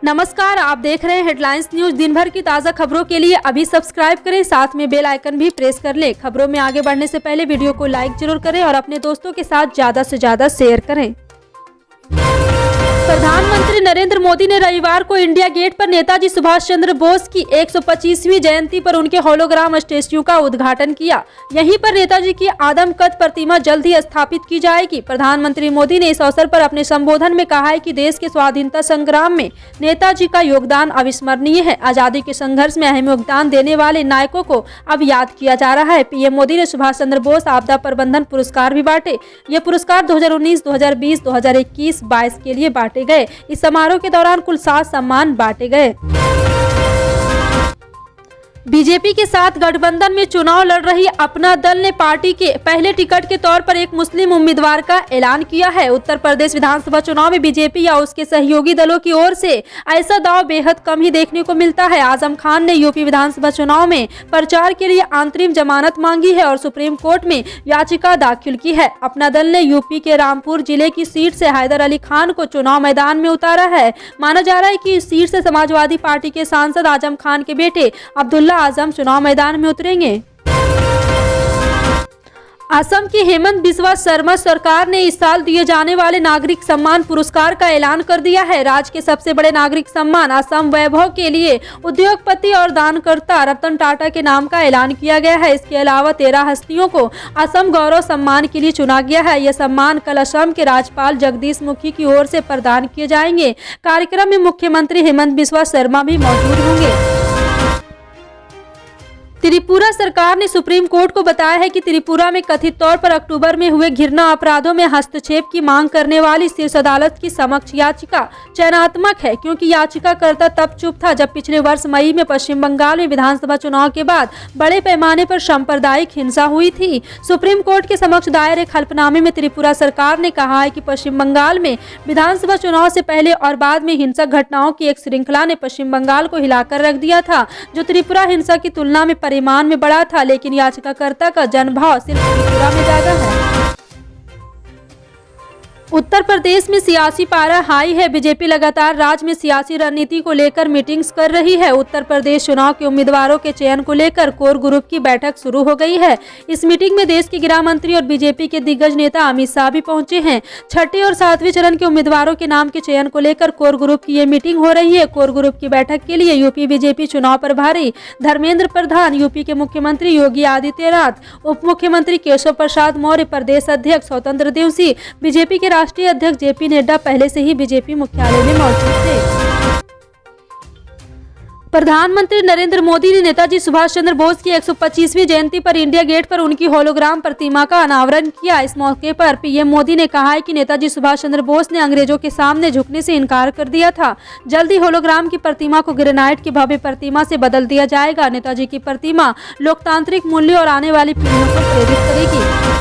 नमस्कार, आप देख रहे हैं हेडलाइंस न्यूज। दिन भर की ताज़ा खबरों के लिए अभी सब्सक्राइब करें, साथ में बेल आइकन भी प्रेस कर लें। खबरों में आगे बढ़ने से पहले वीडियो को लाइक जरूर करें और अपने दोस्तों के साथ ज़्यादा से ज़्यादा शेयर करें। प्रधानमंत्री नरेंद्र मोदी ने रविवार को इंडिया गेट पर नेताजी सुभाष चंद्र बोस की 125वीं जयंती पर उनके होलोग्राम स्टैच्यू का उद्घाटन किया। यहीं पर नेताजी की आदमकद प्रतिमा जल्द ही स्थापित की जाएगी। प्रधानमंत्री मोदी ने इस अवसर पर अपने संबोधन में कहा है कि देश के स्वाधीनता संग्राम में नेताजी का योगदान अविस्मरणीय है। आजादी के संघर्ष में अहम योगदान देने वाले नायकों को अब याद किया जा रहा है। पीएम मोदी ने सुभाष चंद्र बोस आपदा प्रबंधन पुरस्कार भी बांटे। ये पुरस्कार 2019, 2020, 2021, 22 के लिए बांटे गए। इस समारोह के दौरान कुल 7 सम्मान बांटे गए। बीजेपी के साथ गठबंधन में चुनाव लड़ रही अपना दल ने पार्टी के पहले टिकट के तौर पर एक मुस्लिम उम्मीदवार का ऐलान किया है। उत्तर प्रदेश विधानसभा चुनाव में बीजेपी या उसके सहयोगी दलों की ओर से ऐसा दाव बेहद कम ही देखने को मिलता है। आजम खान ने यूपी विधानसभा चुनाव में प्रचार के लिए अंतरिम जमानत मांगी है और सुप्रीम कोर्ट में याचिका दाखिल की है। अपना दल ने यूपी के रामपुर जिले की सीट से हैदर अली खान को चुनाव मैदान में उतारा है। माना जा रहा है कि इस सीट से समाजवादी पार्टी के सांसद आजम खान के बेटे अब्दुल्ला आजम चुनाव मैदान में उतरेंगे। असम की हेमंत बिस्वा शर्मा सरकार ने इस साल दिए जाने वाले नागरिक सम्मान पुरस्कार का ऐलान कर दिया है। राज्य के सबसे बड़े नागरिक सम्मान असम वैभव के लिए उद्योगपति और दानकर्ता रतन टाटा के नाम का ऐलान किया गया है। इसके अलावा 13 हस्तियों को असम गौरव सम्मान के लिए चुना गया है। यह सम्मान कल असम के राज्यपाल जगदीश मुखी की ओर से प्रदान किए जाएंगे। कार्यक्रम में मुख्यमंत्री हेमंत बिस्वा शर्मा भी मौजूद होंगे। त्रिपुरा सरकार ने सुप्रीम कोर्ट को बताया है कि त्रिपुरा में कथित तौर पर अक्टूबर में हुए घृणा अपराधों में हस्तक्षेप की मांग करने वाली शीर्ष अदालत की समक्ष याचिका चयनात्मक है, क्योंकि याचिकाकर्ता तब चुप था जब पिछले वर्ष मई में पश्चिम बंगाल में विधानसभा चुनाव के बाद बड़े पैमाने पर सांप्रदायिक हिंसा हुई थी। सुप्रीम कोर्ट के समक्ष दायर एक हल्फनामे में त्रिपुरा सरकार ने कहा है कि पश्चिम बंगाल में विधानसभा चुनाव से पहले और बाद में हिंसक घटनाओं की एक श्रृंखला ने पश्चिम बंगाल को हिलाकर रख दिया था, जो त्रिपुरा हिंसा की तुलना में परिमाण में बड़ा था। लेकिन याचिकाकर्ता का जनभाव सिर्फ त्रिपुरा में ज्यादा है। उत्तर प्रदेश में सियासी पारा हाई है। बीजेपी लगातार राज्य में सियासी रणनीति को लेकर मीटिंग्स कर रही है। उत्तर प्रदेश चुनाव के उम्मीदवारों के चयन को लेकर कोर ग्रुप की बैठक शुरू हो गई है। इस मीटिंग में देश के गृह मंत्री और बीजेपी के दिग्गज नेता अमित शाह भी पहुंचे हैं। छठे और 7वें चरण के उम्मीदवारों के नाम के चयन को लेकर कोर ग्रुप की ये मीटिंग हो रही है। कोर ग्रुप की बैठक के लिए यूपी बीजेपी चुनाव प्रभारी धर्मेंद्र प्रधान, यूपी के मुख्यमंत्री योगी आदित्यनाथ, उप मुख्यमंत्री केशव प्रसाद मौर्य, प्रदेश अध्यक्ष स्वतंत्र देव सिंह, बीजेपी के राष्ट्रीय अध्यक्ष जेपी नड्डा पहले से ही बीजेपी मुख्यालय में मौजूद थे। प्रधानमंत्री नरेंद्र मोदी ने नेताजी सुभाष चंद्र बोस की 125वीं जयंती पर इंडिया गेट पर उनकी होलोग्राम प्रतिमा का अनावरण किया। इस मौके पर पीएम मोदी ने कहा है कि नेताजी सुभाष चंद्र बोस ने अंग्रेजों के सामने झुकने से इनकार कर दिया था। जल्द ही होलोग्राम की प्रतिमा को ग्रेनाइट की भव्य प्रतिमा से बदल दिया जाएगा। नेताजी की प्रतिमा लोकतांत्रिक मूल्यों और आने वाली पीढ़ियों को प्रेरित करेगी।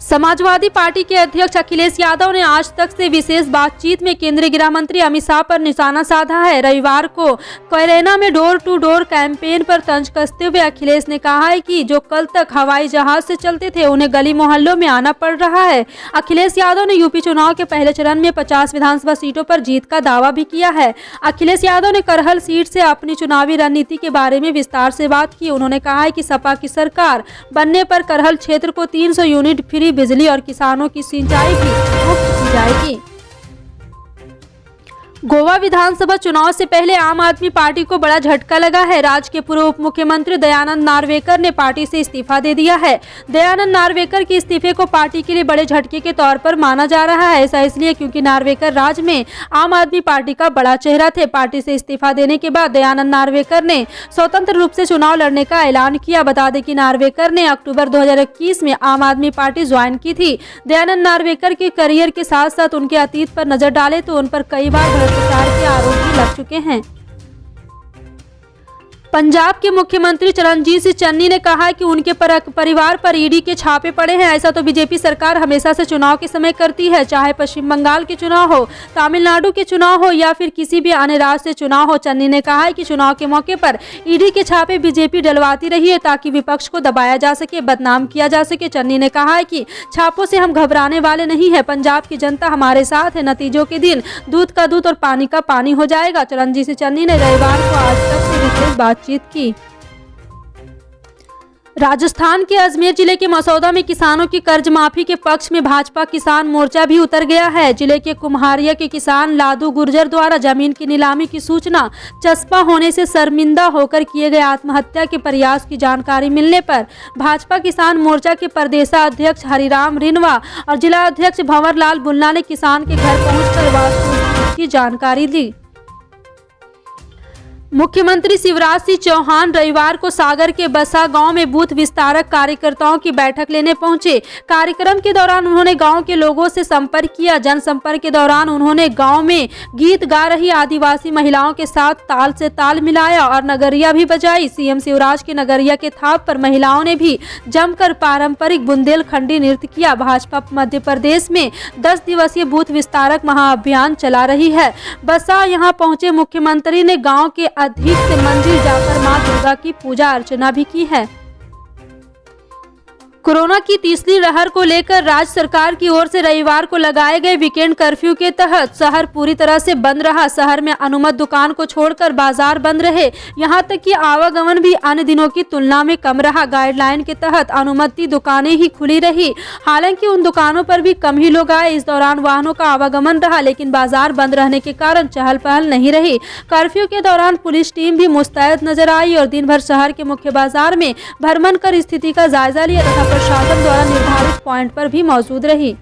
समाजवादी पार्टी के अध्यक्ष अखिलेश यादव ने आज तक से विशेष बातचीत में केंद्रीय गृह मंत्री अमित शाह पर निशाना साधा है। रविवार को कैरेना में डोर टू डोर कैंपेन पर तंज कसते हुए अखिलेश ने कहा है कि जो कल तक हवाई जहाज से चलते थे उन्हें गली मोहल्लों में आना पड़ रहा है। अखिलेश यादव ने यूपी चुनाव के पहले चरण में 50 विधानसभा सीटों पर जीत का दावा भी किया है। अखिलेश यादव ने करहल सीट से अपनी चुनावी रणनीति के बारे में विस्तार से बात की। उन्होंने कहा है कि सपा की सरकार बनने पर करहल क्षेत्र को 300 यूनिट फ्री बिजली और किसानों की सिंचाई भी मुफ्त की जाएगी। गोवा विधानसभा चुनाव से पहले आम आदमी पार्टी को बड़ा झटका लगा है। राज्य के पूर्व उप मुख्यमंत्री दयानंद नार्वेकर ने पार्टी से इस्तीफा दे दिया है। दयानंद नार्वेकर के इस्तीफे को पार्टी के लिए बड़े झटके के तौर पर माना जा रहा है। ऐसा इसलिए क्योंकि नार्वेकर राज्य में आम आदमी पार्टी का बड़ा चेहरा थे। पार्टी से इस्तीफा देने के बाद दयानंद नार्वेकर ने स्वतंत्र रूप से चुनाव लड़ने का ऐलान किया। बता दें कि नार्वेकर ने अक्टूबर 2021 में आम आदमी पार्टी ज्वाइन की थी। दयानंद नार्वेकर के करियर के साथ साथ उनके अतीत पर नजर डाले तो उन पर कई बार भ्रष्टाचार के आरोप भी लग चुके हैं। पंजाब के मुख्यमंत्री चरणजीत सिंह चन्नी ने कहा है कि उनके परिवार पर ईडी के छापे पड़े हैं। ऐसा तो बीजेपी सरकार हमेशा से चुनाव के समय करती है, चाहे पश्चिम बंगाल के चुनाव हो, तमिलनाडु के चुनाव हो या फिर किसी भी अन्य राज्य से चुनाव हो। चन्नी ने कहा है कि चुनाव के मौके पर ईडी के छापे बीजेपी डलवाती रही है ताकि विपक्ष को दबाया जा सके, बदनाम किया जा सके। चन्नी ने कहा है कि छापों से हम घबराने वाले नहीं है, पंजाब की जनता हमारे साथ है, नतीजों के दिन दूध का दूध और पानी का पानी हो जाएगा। चरणजीत सिंह चन्नी ने रविवार को आज तक से विशेष बातचीत की। राजस्थान के अजमेर जिले के मसौदा में किसानों की कर्ज माफी के पक्ष में भाजपा किसान मोर्चा भी उतर गया है। जिले के कुम्हारिया के किसान लादू गुर्जर द्वारा जमीन की नीलामी की सूचना चस्पा होने से शर्मिंदा होकर किए गए आत्महत्या के प्रयास की जानकारी मिलने पर भाजपा किसान मोर्चा के प्रदेशाध्यक्ष हरिराम रिनवा और जिला अध्यक्ष भंवर लाल बुल्ला ने किसान के घर पहुंचकर वास्तव की जानकारी दी। मुख्यमंत्री शिवराज सिंह चौहान रविवार को सागर के बसा गांव में बूथ विस्तारक कार्यकर्ताओं की बैठक लेने पहुंचे। कार्यक्रम के दौरान उन्होंने गांव के लोगों से संपर्क किया। जनसंपर्क के दौरान उन्होंने गांव में गीत गा रही आदिवासी महिलाओं के साथ ताल से ताल मिलाया और नगरिया भी बजाई। सीएम शिवराज के नगरिया के थाप पर महिलाओं ने भी जमकर पारंपरिक बुंदेलखंडी नृत्य किया। भाजपा मध्य प्रदेश में 10 दिवसीय बूथ विस्तारक महाअभियान चला रही है। बसा यहां पहुंचे मुख्यमंत्री ने गाँव के अधिक से मंदिर जाकर मां दुर्गा की पूजा अर्चना भी की है। कोरोना की तीसरी लहर को लेकर राज्य सरकार की ओर से रविवार को लगाए गए वीकेंड कर्फ्यू के तहत शहर पूरी तरह से बंद रहा। शहर में अनुमत दुकान को छोड़कर बाजार बंद रहे, यहां तक कि आवागमन भी अन्य दिनों की तुलना में कम रहा। गाइडलाइन के तहत अनुमति दुकानें ही खुली रही, हालांकि उन दुकानों पर भी कम ही लोग आए। इस दौरान वाहनों का आवागमन रहा, लेकिन बाजार बंद रहने के कारण चहल पहल नहीं रही। कर्फ्यू के दौरान पुलिस टीम भी मुस्तैद नजर आई और दिन भर शहर के मुख्य बाजार में भ्रमण कर स्थिति का जायजा लिया तथा प्रशासन द्वारा निर्धारित पॉइंट पर भी मौजूद रही।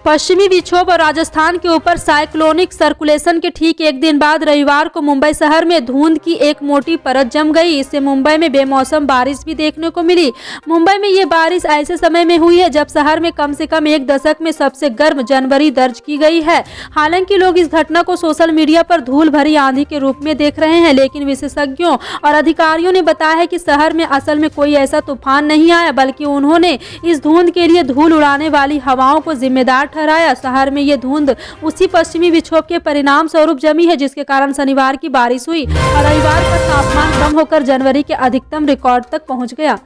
पश्चिमी विक्षोभ और राजस्थान के ऊपर साइक्लोनिक सर्कुलेशन के ठीक एक दिन बाद रविवार को मुंबई शहर में धुंध की एक मोटी परत जम गई। इससे मुंबई में बेमौसम बारिश भी देखने को मिली। मुंबई में ये बारिश ऐसे समय में हुई है जब शहर में कम से कम एक दशक में सबसे गर्म जनवरी दर्ज की गई है। हालांकि लोग इस घटना को सोशल मीडिया पर धूल भरी आंधी के रूप में देख रहे हैं, लेकिन विशेषज्ञों और अधिकारियों ने बताया है कि शहर में असल में कोई ऐसा तूफान नहीं आया, बल्कि उन्होंने इस धुंध के लिए धूल उड़ाने वाली हवाओं को जिम्मेदार ठहराया। शहर में ये धुंध उसी पश्चिमी विक्षोभ के परिणाम स्वरूप जमी है जिसके कारण शनिवार की बारिश हुई और रविवार का तापमान कम होकर जनवरी के अधिकतम रिकॉर्ड तक पहुंच गया।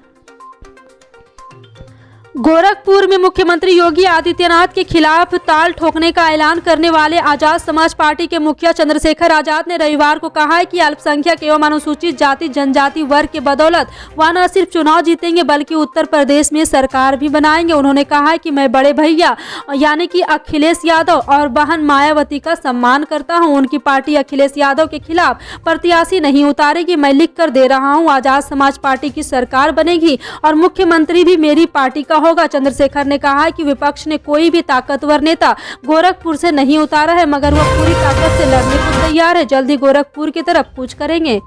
गोरखपुर में मुख्यमंत्री योगी आदित्यनाथ के खिलाफ ताल ठोकने का ऐलान करने वाले आजाद समाज पार्टी के मुखिया चंद्रशेखर आजाद ने रविवार को कहा है कि अल्पसंख्यक एवं अनुसूचित जाति जनजाति वर्ग के बदौलत वह न सिर्फ चुनाव जीतेंगे बल्कि उत्तर प्रदेश में सरकार भी बनाएंगे। उन्होंने कहा है कि मैं बड़े भैया यानी कि अखिलेश यादव और बहन मायावती का सम्मान करता हूं। उनकी पार्टी अखिलेश यादव के खिलाफ प्रत्याशी नहीं उतारेगी। मैं लिख कर दे रहा हूं, आजाद समाज पार्टी की सरकार बनेगी और मुख्यमंत्री भी मेरी पार्टी का होगा। चंद्रशेखर ने कहा है कि विपक्ष ने कोई भी ताकतवर नेता गोरखपुर से नहीं उतारा है, मगर वह पूरी ताकत से लड़ने को तैयार है। जल्दी गोरखपुर की तरफ कूच करेंगे।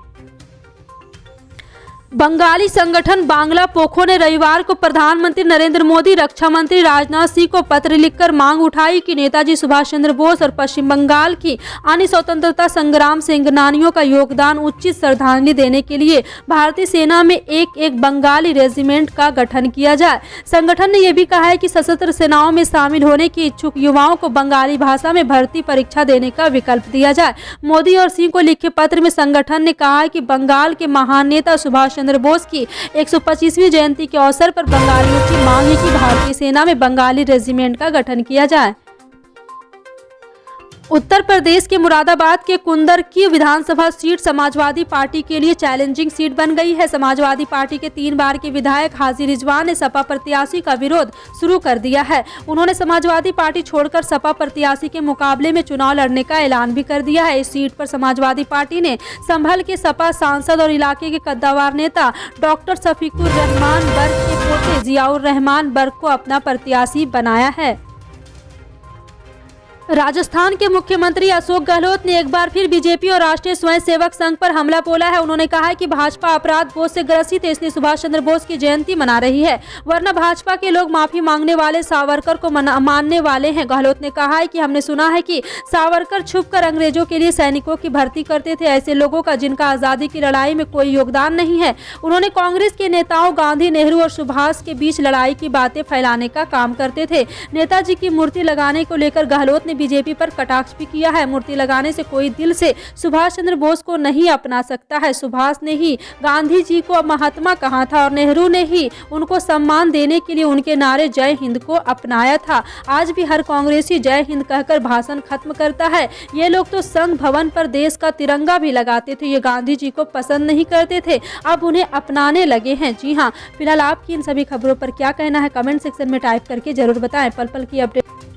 बंगाली संगठन बांग्ला पोखो ने रविवार को प्रधानमंत्री नरेंद्र मोदी, रक्षा मंत्री राजनाथ सिंह को पत्र लिखकर मांग उठाई कि नेताजी सुभाष चंद्र बोस और पश्चिम बंगाल की अन्य स्वतंत्रता संग्राम सेनानियों का योगदान उचित श्रद्धांजलि देने के लिए भारतीय सेना में एक बंगाली रेजिमेंट का गठन किया जाए। संगठन ने यह भी कहा है कि सशस्त्र सेनाओं में शामिल होने के इच्छुक युवाओं को बंगाली भाषा में भर्ती परीक्षा देने का विकल्प दिया जाए। मोदी और सिंह को लिखे पत्र में संगठन ने कहा है कि बंगाल के महान नेता सुभाष चंद्र बोस की 125वीं जयंती के अवसर पर बंगालियों की मांग है कि भारतीय सेना में बंगाली रेजिमेंट का गठन किया जाए। उत्तर प्रदेश के मुरादाबाद के कुंदर की विधानसभा सीट समाजवादी पार्टी के लिए चैलेंजिंग सीट बन गई है। समाजवादी पार्टी के 3 बार के विधायक हाजी रिजवान ने सपा प्रत्याशी का विरोध शुरू कर दिया है। उन्होंने समाजवादी पार्टी छोड़कर सपा प्रत्याशी के मुकाबले में चुनाव लड़ने का ऐलान भी कर दिया है। इस सीट पर समाजवादी पार्टी ने संभल के सपा सांसद और इलाके के कद्दावर नेता डॉक्टर शफीकुर रहमान बर्क के पोते जियाउर रहमान बर्क को अपना प्रत्याशी बनाया है। राजस्थान के मुख्यमंत्री अशोक गहलोत ने एक बार फिर बीजेपी और राष्ट्रीय स्वयंसेवक संघ पर हमला बोला है। उन्होंने कहा है कि भाजपा अपराध बोध से ग्रसित है, इसलिए सुभाष चंद्र बोस की जयंती मना रही है, वरना भाजपा के लोग माफी मांगने वाले सावरकर को मानने वाले हैं। गहलोत ने कहा है कि हमने सुना है कि सावरकर छुपकर अंग्रेजों के लिए सैनिकों की भर्ती करते थे, ऐसे लोगों का जिनका आजादी की लड़ाई में कोई योगदान नहीं है। उन्होंने कांग्रेस के नेताओं गांधी, नेहरू और सुभाष के बीच लड़ाई की बातें फैलाने का काम करते थे। नेताजी की मूर्ति लगाने को लेकर गहलोत ने बीजेपी पर कटाक्ष भी किया है। मूर्ति लगाने से कोई दिल से सुभाष चंद्र बोस को नहीं अपना सकता है। सुभाष ने ही गांधी जी को महात्मा कहा था और नेहरू ने ही उनको सम्मान देने के लिए उनके नारे जय हिंद को अपनाया था। आज भी हर कांग्रेसी जय हिंद कहकर भाषण खत्म करता है। ये लोग तो संघ भवन पर देश का तिरंगा भी लगाते थे। ये गांधी जी को पसंद नहीं करते थे, अब उन्हें अपनाने लगे हैं। जी हाँ, फिलहाल आपकी इन सभी खबरों पर क्या कहना है कमेंट सेक्शन में टाइप करके जरूर बताएं। पल पल की अपडेट